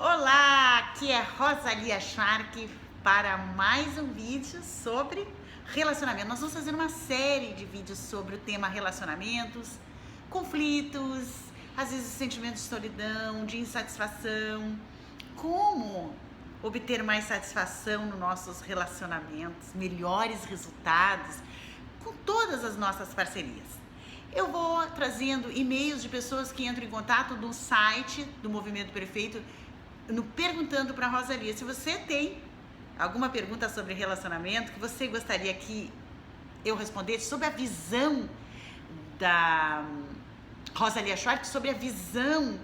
Olá, aqui é Rosalia Shark para mais um vídeo sobre relacionamento. Nós vamos fazer uma série de vídeos sobre o tema relacionamentos, conflitos, às vezes sentimentos de solidão, de insatisfação, como obter mais satisfação nos nossos relacionamentos, melhores resultados com todas as nossas parcerias. Eu vou trazendo e-mails de pessoas que entram em contato no site do Movimento Perfeito, perguntando para a Rosalia se você tem alguma pergunta sobre relacionamento que você gostaria que eu respondesse sobre a visão da Rosalia Schwark, sobre a visão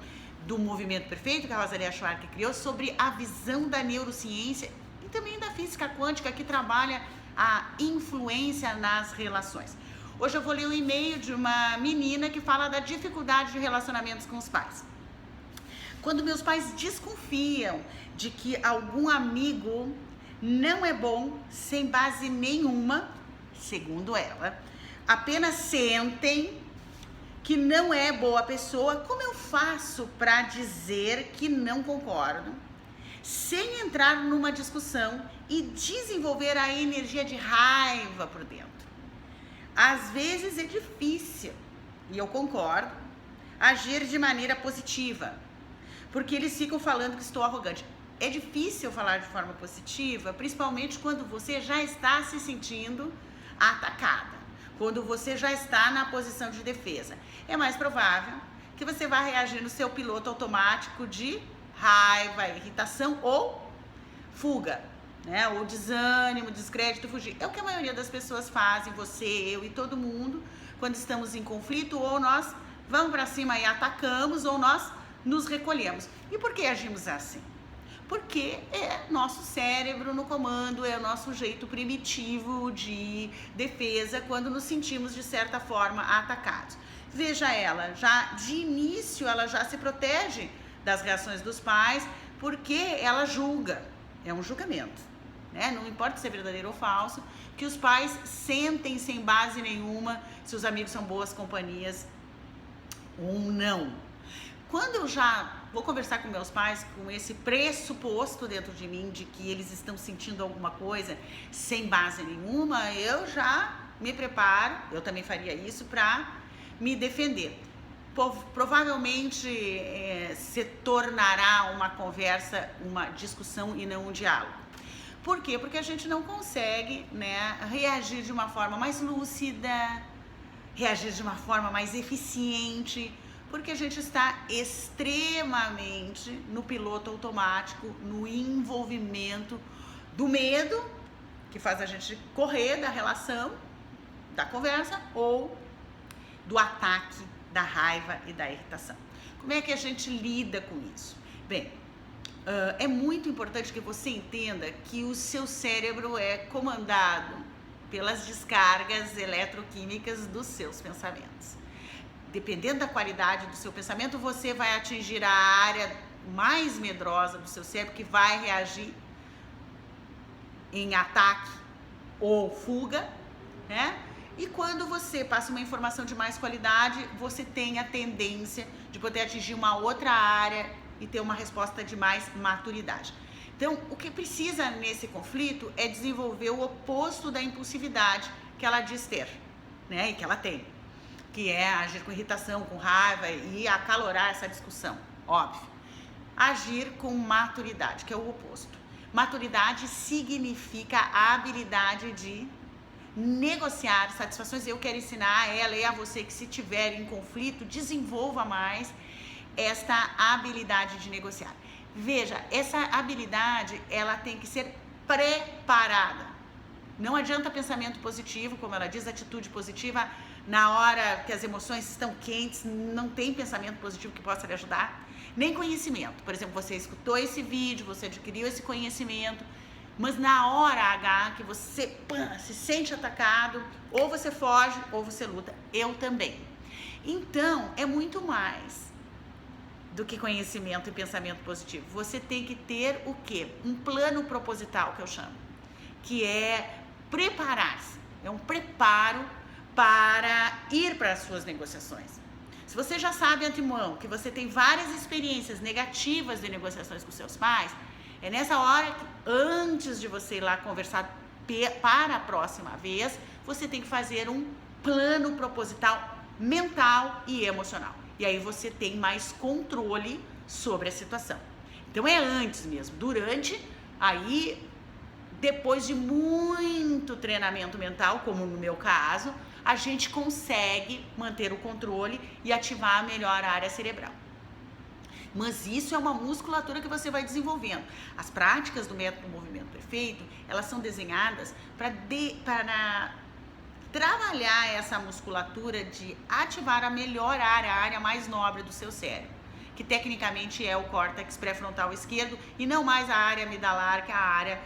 do Movimento Perfeito que a Rosalia Schwark criou, sobre a visão da neurociência e também da física quântica que trabalha a influência nas relações. Hoje eu vou ler um e-mail de uma menina que fala da dificuldade de relacionamentos com os pais. Quando meus pais desconfiam de que algum amigo não é bom sem base nenhuma, segundo ela, apenas sentem que não é boa pessoa, como eu faço para dizer que não concordo, sem entrar numa discussão e desenvolver a energia de raiva por dentro? Às vezes é difícil, e eu concordo, agir de maneira positiva, porque eles ficam falando que estou arrogante. É difícil falar de forma positiva, principalmente quando você já está se sentindo atacada, quando você já está na posição de defesa. É mais provável que você vá reagir no seu piloto automático de raiva, irritação ou fuga, né? Ou desânimo, descrédito, fugir. É o que a maioria das pessoas fazem, você, eu e todo mundo, quando estamos em conflito, ou nós vamos para cima e atacamos, ou nós nos recolhemos. E por que agimos assim? Porque é nosso cérebro no comando, é o nosso jeito primitivo de defesa quando nos sentimos de certa forma atacados. Veja, ela já de início ela já se protege das reações dos pais porque ela julga, é um julgamento, né? Não importa se é verdadeiro ou falso, que os pais sentem sem base nenhuma se os amigos são boas companhias ou não. Quando eu já vou conversar com meus pais com esse pressuposto dentro de mim de que eles estão sentindo alguma coisa sem base nenhuma, eu já me preparo, eu também faria isso para me defender. Provavelmente se tornará uma conversa, uma discussão e não um diálogo. Por quê? Porque a gente não consegue, né, reagir de uma forma mais lúcida, reagir de uma forma mais eficiente, porque a gente está extremamente no piloto automático, no envolvimento do medo, que faz a gente correr da relação, da conversa, ou do ataque, da raiva e da irritação. Como é que a gente lida com isso? Bem, é muito importante que você entenda que o seu cérebro é comandado pelas descargas eletroquímicas dos seus pensamentos. Dependendo da qualidade do seu pensamento, você vai atingir a área mais medrosa do seu cérebro, que vai reagir em ataque ou fuga, né? E quando você passa uma informação de mais qualidade, você tem a tendência de poder atingir uma outra área e ter uma resposta de mais maturidade. Então, o que precisa nesse conflito é desenvolver o oposto da impulsividade que ela diz ter, né? E que ela tem, que é agir com irritação, com raiva e acalorar essa discussão, óbvio. Agir com maturidade, que é o oposto. Maturidade significa a habilidade de negociar satisfações. Eu quero ensinar a ela e a você que, se tiver em conflito, desenvolva mais esta habilidade de negociar. Veja, essa habilidade, ela tem que ser preparada. Não adianta pensamento positivo, como ela diz, atitude positiva. Na hora que as emoções estão quentes, não tem pensamento positivo que possa lhe ajudar, nem conhecimento. Por exemplo, você escutou esse vídeo, você adquiriu esse conhecimento, mas na hora H que você se sente atacado, ou você foge ou você luta. Eu também. Então, é muito mais do que conhecimento e pensamento positivo. Você tem que ter o quê? Um plano proposital, que eu chamo, que é preparar-se. É um preparo para ir para as suas negociações. Se você já sabe antemão que você tem várias experiências negativas de negociações com seus pais, é nessa hora que, antes de você ir lá conversar para a próxima vez, você tem que fazer um plano proposital mental e emocional. E aí você tem mais controle sobre a situação. Então é antes mesmo, durante, aí depois de muito treinamento mental, como no meu caso, a gente consegue manter o controle e ativar a melhor área cerebral. Mas isso é uma musculatura que você vai desenvolvendo. As práticas do método Movimento Perfeito, elas são desenhadas para trabalhar essa musculatura de ativar a melhor área, a área mais nobre do seu cérebro, que tecnicamente é o córtex pré-frontal esquerdo e não mais a área amidalar, que é a área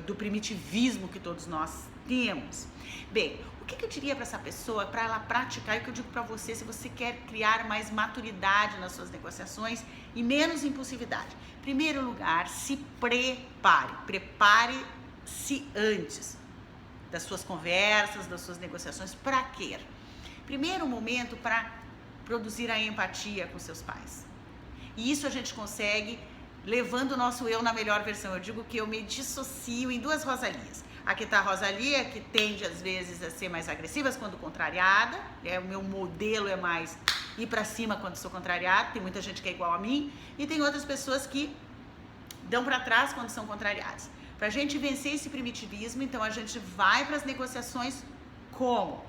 do primitivismo que todos nós temos. Bem, o que eu diria para essa pessoa, para ela praticar, e o que eu digo para você, se você quer criar mais maturidade nas suas negociações e menos impulsividade? Em primeiro lugar, se prepare-se antes das suas conversas, das suas negociações. Para quê? Primeiro momento, para produzir a empatia com seus pais. E isso a gente consegue levando o nosso eu na melhor versão. Eu digo que eu me dissocio em duas Rosalias. Aqui está a Rosalia, que tende às vezes a ser mais agressiva quando contrariada. O meu modelo é mais ir para cima quando sou contrariada. Tem muita gente que é igual a mim. E tem outras pessoas que dão para trás quando são contrariadas. Para a gente vencer esse primitivismo, então a gente vai para as negociações como?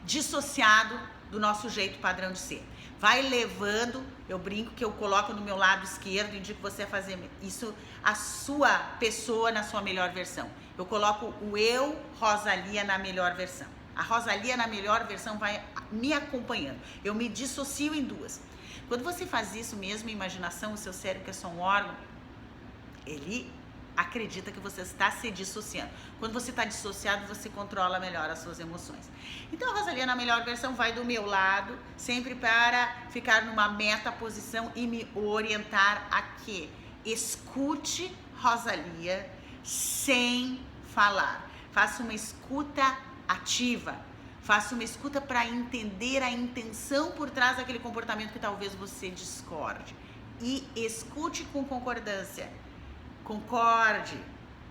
Dissociado do nosso jeito padrão de ser. Vai levando, eu brinco que eu coloco no meu lado esquerdo, indico você a fazer isso, a sua pessoa na sua melhor versão. Eu coloco o eu, Rosalia, na melhor versão. A Rosalia na melhor versão vai me acompanhando. Eu me dissocio em duas. Quando você faz isso mesmo em imaginação, o seu cérebro, que é só um órgão, ele acredita que você está se dissociando. Quando você está dissociado, você controla melhor as suas emoções. Então a Rosalia na melhor versão vai do meu lado, sempre para ficar numa meta posição e me orientar a quê? Escute, Rosalia, sem falar. Faça uma escuta ativa. Faça uma escuta para entender a intenção por trás daquele comportamento que talvez você discorde. E escute com concordância. Concorde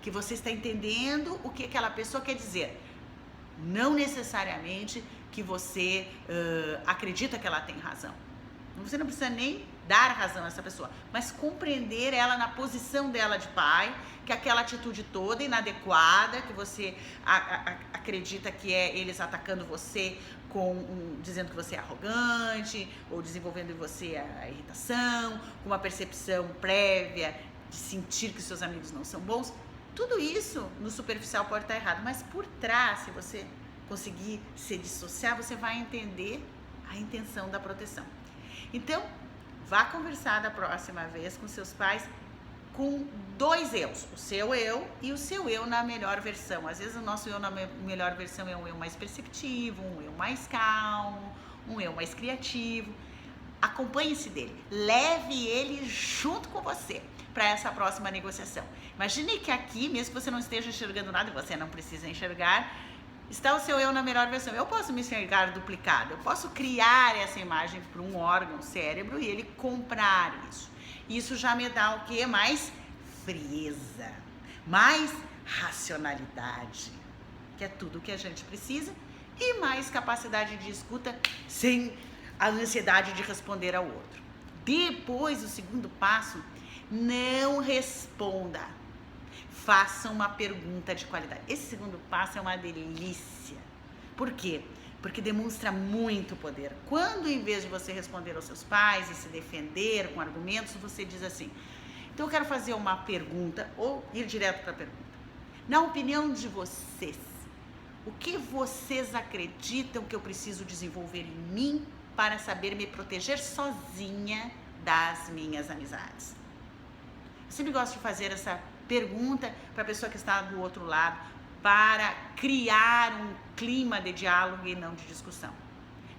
que você está entendendo o que aquela pessoa quer dizer. Não necessariamente que você acredita que ela tem razão. Você não precisa nem dar razão a essa pessoa, mas compreender ela na posição dela de pai, que aquela atitude toda inadequada, que você acredita que é eles atacando você, dizendo que você é arrogante, ou desenvolvendo em você a irritação, com uma percepção prévia de sentir que seus amigos não são bons. Tudo isso no superficial pode estar errado, mas por trás, se você conseguir se dissociar, você vai entender a intenção da proteção. Então, vá conversar da próxima vez com seus pais com dois eus, o seu eu e o seu eu na melhor versão. Às vezes o nosso eu na melhor versão é um eu mais perceptivo, um eu mais calmo, um eu mais criativo. Acompanhe-se dele, leve ele junto com você para essa próxima negociação. Imagine que aqui, mesmo que você não esteja enxergando nada, e você não precisa enxergar, está o seu eu na melhor versão. Eu posso me enxergar duplicado, eu posso criar essa imagem para um órgão, o cérebro, e ele comprar isso. Isso já me dá o quê? Mais frieza, mais racionalidade, que é tudo o que a gente precisa, e mais capacidade de escuta sem a ansiedade de responder ao outro. Depois, o segundo passo, não responda. Faça uma pergunta de qualidade. Esse segundo passo é uma delícia. Por quê? Porque demonstra muito poder. Quando, em vez de você responder aos seus pais e se defender com argumentos, você diz assim: então eu quero fazer uma pergunta, ou ir direto para a pergunta. Na opinião de vocês, o que vocês acreditam que eu preciso desenvolver em mim para saber me proteger sozinha das minhas amizades? Eu sempre gosto de fazer essa pergunta para a pessoa que está do outro lado, para criar um clima de diálogo e não de discussão.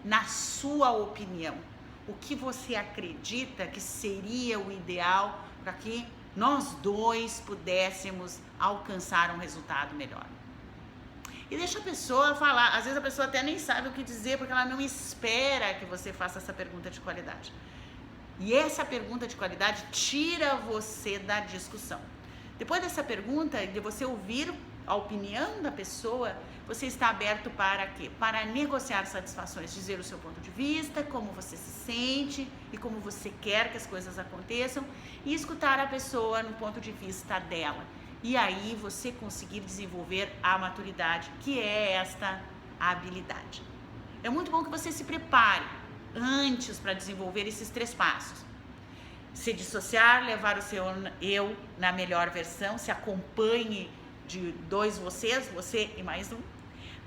Na sua opinião, o que você acredita que seria o ideal para que nós dois pudéssemos alcançar um resultado melhor? E deixa a pessoa falar. Às vezes a pessoa até nem sabe o que dizer, porque ela não espera que você faça essa pergunta de qualidade. E essa pergunta de qualidade tira você da discussão. Depois dessa pergunta, de você ouvir a opinião da pessoa, você está aberto para quê? Para negociar satisfações, dizer o seu ponto de vista, como você se sente e como você quer que as coisas aconteçam, e escutar a pessoa no ponto de vista dela. E aí você conseguir desenvolver a maturidade, que é esta habilidade. É muito bom que você se prepare antes para desenvolver esses 3 passos. Se dissociar, levar o seu eu na melhor versão, se acompanhe de 2 vocês, você e mais um,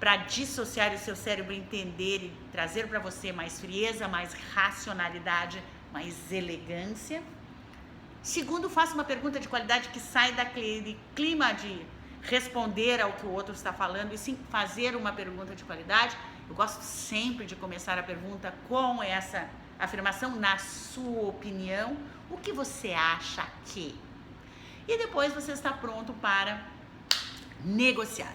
para dissociar o seu cérebro, entender e trazer para você mais frieza, mais racionalidade, mais elegância. Segundo, faça uma pergunta de qualidade que sai daquele clima de responder ao que o outro está falando, e sim fazer uma pergunta de qualidade. Eu gosto sempre de começar a pergunta com essa afirmação: na sua opinião, o que você acha que? E depois você está pronto para negociar.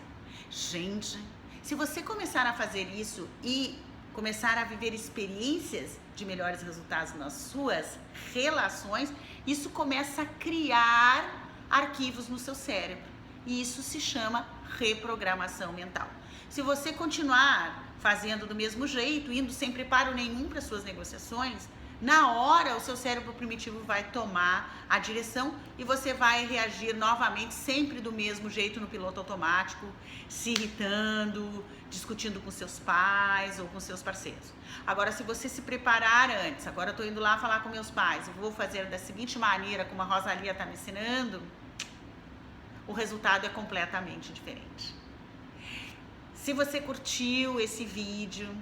Gente, se você começar a fazer isso e começar a viver experiências de melhores resultados nas suas relações, isso começa a criar arquivos no seu cérebro. E isso se chama reprogramação mental. Se você continuar fazendo do mesmo jeito, indo sem preparo nenhum para suas negociações, na hora o seu cérebro primitivo vai tomar a direção e você vai reagir novamente sempre do mesmo jeito no piloto automático, se irritando, discutindo com seus pais ou com seus parceiros. Agora, se você se preparar antes, agora eu estou indo lá falar com meus pais, eu vou fazer da seguinte maneira, como a Rosalia está me ensinando, o resultado é completamente diferente. Se você curtiu esse vídeo,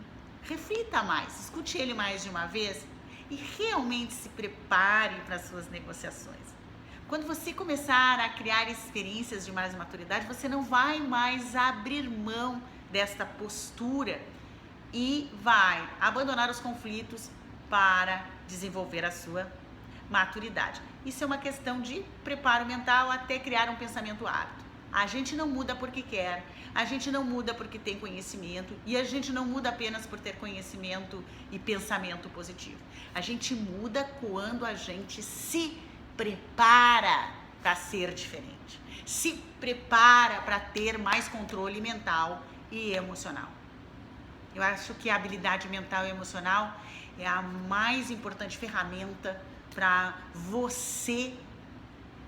reflita mais, escute ele mais de uma vez e realmente se prepare para as suas negociações. Quando você começar a criar experiências de mais maturidade, você não vai mais abrir mão desta postura e vai abandonar os conflitos para desenvolver a sua maturidade. Isso é uma questão de preparo mental até criar um pensamento hábito. A gente não muda porque quer, a gente não muda porque tem conhecimento e a gente não muda apenas por ter conhecimento e pensamento positivo. A gente muda quando a gente se prepara para ser diferente, se prepara para ter mais controle mental e emocional. Eu acho que a habilidade mental e emocional é a mais importante ferramenta para você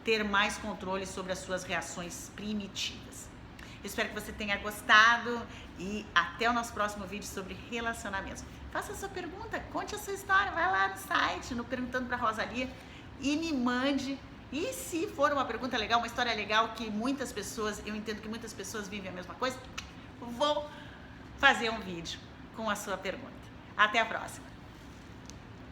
ter mais controle sobre as suas reações primitivas. Eu espero que você tenha gostado e até o nosso próximo vídeo sobre relacionamentos. Faça a sua pergunta, conte a sua história, vai lá no site, no Perguntando para Rosalia e me mande. E se for uma pergunta legal, uma história legal que muitas pessoas, eu entendo que muitas pessoas vivem a mesma coisa, vou fazer um vídeo com a sua pergunta. Até a próxima!